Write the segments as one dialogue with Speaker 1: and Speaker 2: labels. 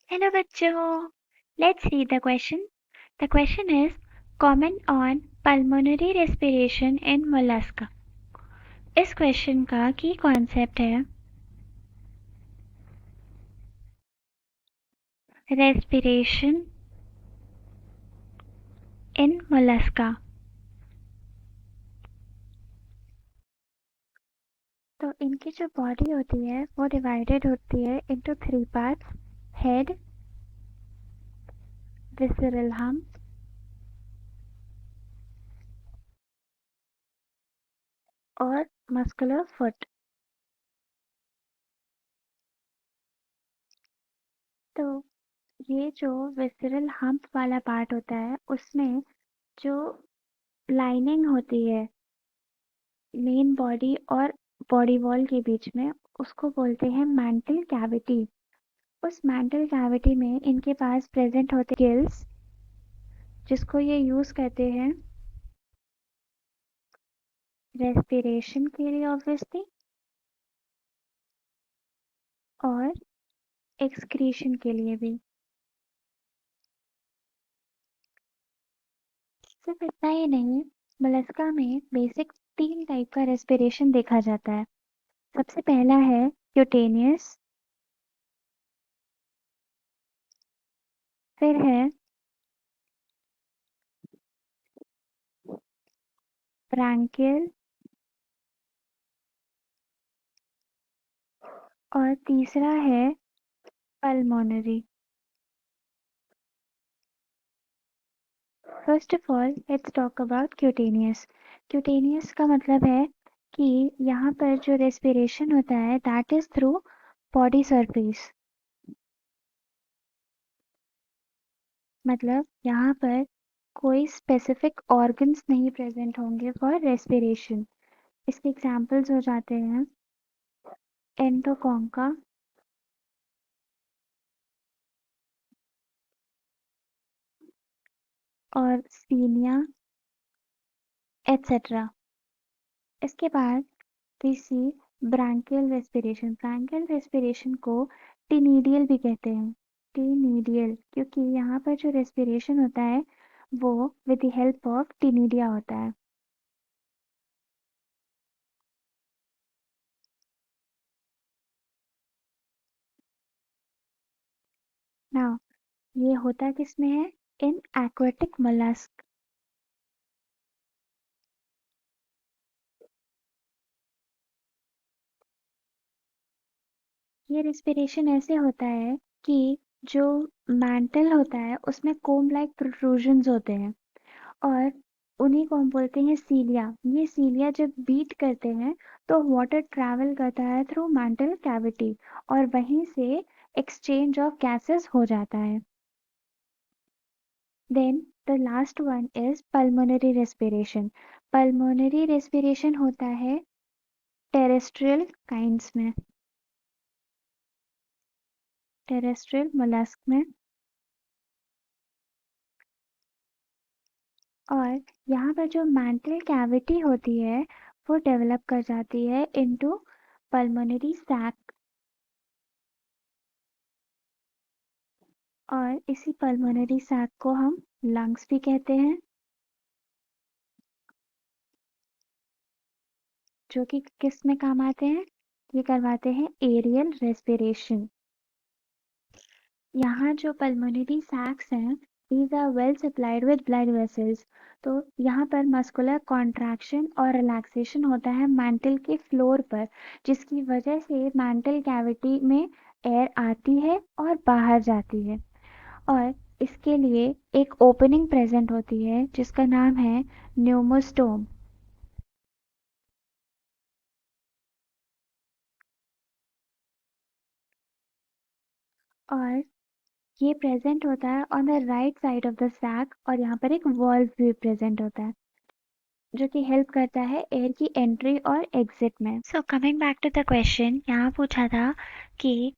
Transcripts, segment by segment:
Speaker 1: Hello बच्चों, let's read the question. The question is comment on pulmonary respiration in mollusca. इस question का की concept है respiration in Mollusca. तो इनकी जो बॉडी होती है वो डिवाइडेड होती है into 3 parts: head, visceral hump और मस्कुलर फुट। तो ये जो विसरल हम्प वाला पार्ट होता है उसमें जो लाइनिंग होती है मेन बॉडी और बॉडी वॉल के बीच में, उसको बोलते हैं मैंटल कैविटी। उस मैंटल कैविटी में इनके पास प्रेजेंट होते गिल्स, जिसको ये यूज करते हैं रेस्पिरेशन के लिए ऑब्वियसली, और एक्सक्रीशन के लिए भी। सिर्फ इतना ही नहीं, मोलस्का में बेसिक 3 टाइप का रेस्पिरेशन देखा जाता है। सबसे पहला है क्यूटेनियस, फिर है ब्रांकियल, और तीसरा है pulmonary. First of all let's talk about cutaneous. Cutaneous का मतलब है कि यहाँ पर जो रेस्पिरेशन होता है that is through body surface. मतलब यहाँ पर कोई स्पेसिफिक ऑर्गन्स नहीं प्रेजेंट होंगे फॉर रेस्पिरेशन। इसके एग्जांपल्स हो जाते हैं एंडोकोंका और सीनिया एटसेट्रा। इसके बाद we see branchial respiration. Branchial respiration को टिनिडियल भी कहते हैं, टिनिडियल, क्योंकि यहाँ पर जो रेस्पिरेशन होता है वो विद द हेल्प ऑफ टिनिडिया होता है। नाउ ये होता किसमें है? In aquatic mollusc. ये रेस्पिरेशन ऐसे होता है कि जो मैंटल होता है उसमें कोम लाइक प्रोट्रूजन्स होते हैं, और उन्हीं को हम बोलते हैं सीलिया। ये सीलिया जब बीट करते हैं तो वाटर ट्रैवल करता है थ्रू मैंटल कैविटी, और वहीं से एक्सचेंज ऑफ गैसेस हो जाता है। Then the last one is pulmonary respiration. Pulmonary respiration होता है टेरेस्ट्रियल काइंड्स में, टेरेस्ट्रियल मोलस्क में। और यहाँ पर जो मैंटल कैविटी होती है वो डेवलप कर जाती है इनटू पल्मोनरी सैक, और इसी पल्मोनरी सैक को हम लंग्स भी कहते हैं, जो कि किस में काम आते हैं? ये करवाते हैं एरियल रेस्पिरेशन। यहाँ जो पल्मोनरी सैक्स हैं these are well supplied with blood vessels। तो यहाँ पर मस्कुलर कॉन्ट्रैक्शन और रिलैक्सेशन होता है मैंटल के फ्लोर पर, जिसकी वजह से मैंटल कैविटी में एयर आती है और बाहर जाती है, और इसके लिए एक ओपनिंग प्रेजेंट होती है जिसका नाम है न्यूमोस्टोम। और ये प्रेजेंट होता है on the right side of the sac, और यहाँ पर एक वॉल्व भी प्रेजेंट होता है जो कि हेल्प करता है एयर की एंट्री और एग्जिट में। So coming back to the question, यहाँ पूछा था कि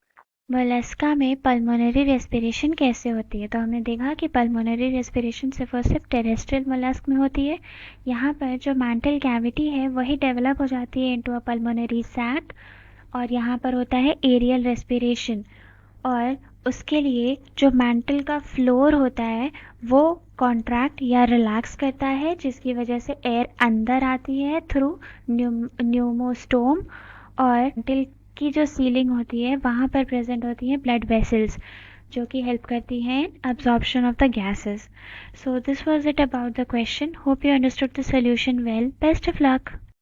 Speaker 1: मोलस्का में पल्मोनरी रेस्पिरेशन कैसे होती है। तो हमने देखा कि पल्मोनरी रेस्पिरेशन सिर्फ और सिर्फ टेरेस्ट्रियल मोलस्क में होती है। यहाँ पर जो मैंटल कैविटी है वही डेवलप हो जाती है इनटू अ पल्मोनरी सैक, और यहाँ पर होता है एरियल रेस्पिरेशन। और उसके लिए जो मैंटल का फ्लोर होता है वो कॉन्ट्रैक्ट या रिलैक्स करता है, जिसकी वजह से एयर अंदर आती है थ्रू न्यूमोस्टोम। और मैंटल की जो सीलिंग होती है वहाँ पर प्रेजेंट होती हैं ब्लड वेसल्स, जो कि हेल्प करती हैं absorption of the gases. So this was it about the question. Hope you understood the solution well. Best of luck.